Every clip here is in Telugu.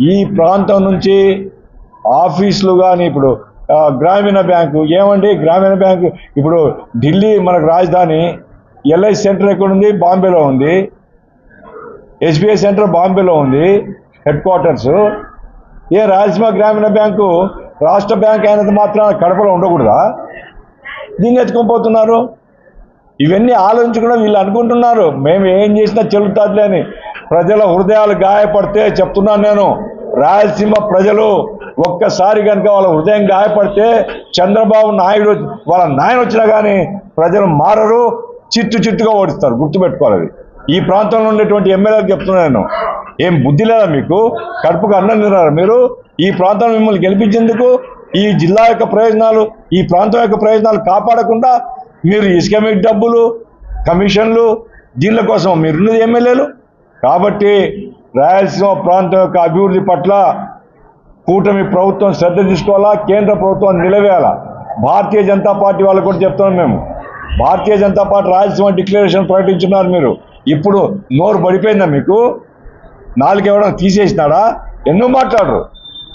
ఈ ప్రాంతం నుంచి ఆఫీసులు కానీ ఇప్పుడు గ్రామీణ బ్యాంకు ఏమండి గ్రామీణ బ్యాంకు ఇప్పుడు ఢిల్లీ మనకు రాజధాని ఎల్ఐ సెంటర్ ఎక్కడుంది బాంబేలో ఉంది ఎస్బీఐ సెంటర్ బాంబేలో ఉంది హెడ్ క్వార్టర్స్ రాయలసీమ గ్రామీణ బ్యాంకు రాష్ట్ర బ్యాంక్ అయినంత మాత్రం కడపలో ఉండకూడదా దీన్ని ఎత్తుకొని ఇవన్నీ ఆలోచించకుండా వీళ్ళు అనుకుంటున్నారు మేము ఏం చేసినా చెల్లుతాదులే అని ప్రజల హృదయాలు గాయపడితే చెప్తున్నాను నేను రాయలసీమ ప్రజలు ఒక్కసారి కనుక వాళ్ళ హృదయం గాయపడితే చంద్రబాబు నాయుడు వాళ్ళ నాయన వచ్చినా కానీ ప్రజలు మారరు చిట్టుగా ఓడిస్తారు గుర్తుపెట్టుకోవాలి ఈ ప్రాంతంలో ఉండేటువంటి ఎమ్మెల్యేలకు చెప్తున్నాను నేను ఏం బుద్ధి లేదా మీకు కడుపుకు అన్నం తిన్నారు మీరు ఈ ప్రాంతంలో మిమ్మల్ని గెలిపించేందుకు ఈ జిల్లా యొక్క ప్రయోజనాలు ఈ ప్రాంతం యొక్క ప్రయోజనాలు కాపాడకుండా మీరు ఇసుక మీకు డబ్బులు కమిషన్లు దీనిల కోసం మీరున్నది ఎమ్మెల్యేలు కాబట్టి రాయలసీమ ప్రాంతం యొక్క అభివృద్ధి పట్ల కూటమి ప్రభుత్వం శ్రద్ధ తీసుకోవాలా కేంద్ర ప్రభుత్వం నిలవేయాలా భారతీయ జనతా పార్టీ వాళ్ళకు కూడా చెప్తున్నాం మేము భారతీయ జనతా పార్టీ రాయలసీమ డిక్లరేషన్ ప్రకటించున్నారు మీరు ఇప్పుడు నోరు పడిపోయిందా మీకు నాలుగు ఎవరైనా తీసేసినాడా ఎన్నో మాట్లాడరు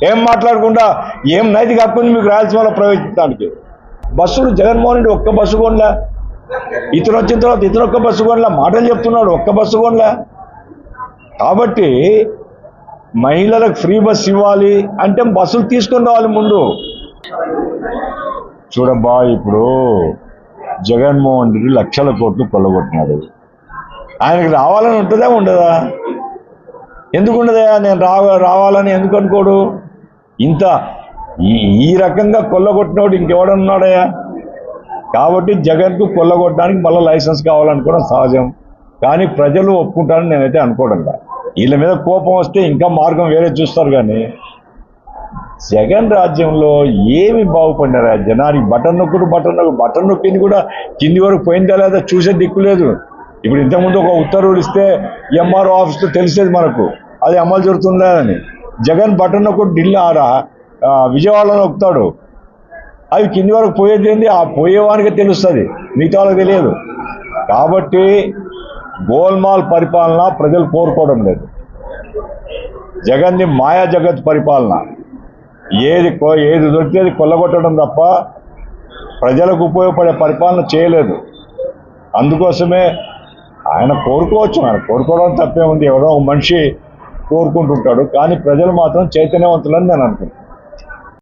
ఏం మాట్లాడకుండా ఏం నైతిక హక్కు ఉంది మీకు రాయలసీమలో ప్రవేశించడానికి బస్సులు జగన్మోహన్ రెడ్డి ఒక్క బస్సు కొనలే ఇతను వచ్చిన తర్వాత ఇతను ఒక్క బస్సు కొనలే మాటలు చెప్తున్నాడు ఒక్క బస్సు కొనలే కాబట్టి మహిళలకు ఫ్రీ బస్సు ఇవ్వాలి అంటే బస్సులు తీసుకొని రావాలి ముందు చూడబ్బా ఇప్పుడు జగన్మోహన్ రెడ్డి లక్షల కోట్లు కొల్లగొట్టినాడు ఆయనకి రావాలని ఉంటుందా ఉండదా ఎందుకు ఉండదా నేను రావాలని ఎందుకు అనుకోడు ఇంత ఈ రకంగా కొల్లగొట్టినోడు ఇంకెవడన్నాడయా కాబట్టి జగన్కు కొల్లగొట్టడానికి మళ్ళీ లైసెన్స్ కావాలనుకోవడం సహజం కానీ ప్రజలు ఒప్పుకుంటారని నేనైతే అనుకోవడం వీళ్ళ మీద కోపం వస్తే ఇంకా మార్గం వేరే చూస్తారు కానీ జగన్ రాజ్యంలో ఏమి బాగుపడినారా జనానికి బటన్ నొక్కింది కూడా కింది వరకు పోయిందా లేదా చూసే దిక్కు లేదు ఇప్పుడు ఇంతకుముందు ఒక ఉత్తర్వులు ఇస్తే ఎంఆర్ఓ ఆఫీస్లో తెలిసేది మనకు అది అమలు జరుగుతుందా అని జగన్ బటన్ నొక్కు ఢిల్లీ విజయవాడలో నొక్కుతాడు అవి కింది వరకు పోయేది ఏంది ఆ పోయేవానికి తెలుస్తుంది మిగతా వాళ్ళకి తెలియదు కాబట్టి గోల్మాల్ పరిపాలన ప్రజలు కోరుకోవడం లేదు జగన్ని మాయా జగత్ పరిపాలన ఏది దొరికేది కొల్లగొట్టడం తప్ప ప్రజలకు ఉపయోగపడే పరిపాలన చేయలేదు అందుకోసమే ఆయన కోరుకోవచ్చు ఆయన కోరుకోవడం తప్పే ఉంది ఎవడో ఒక మనిషి కోరుకుంటుంటాడు కానీ ప్రజలు మాత్రం చైతన్యవంతులని నేను అనుకుంటున్నాను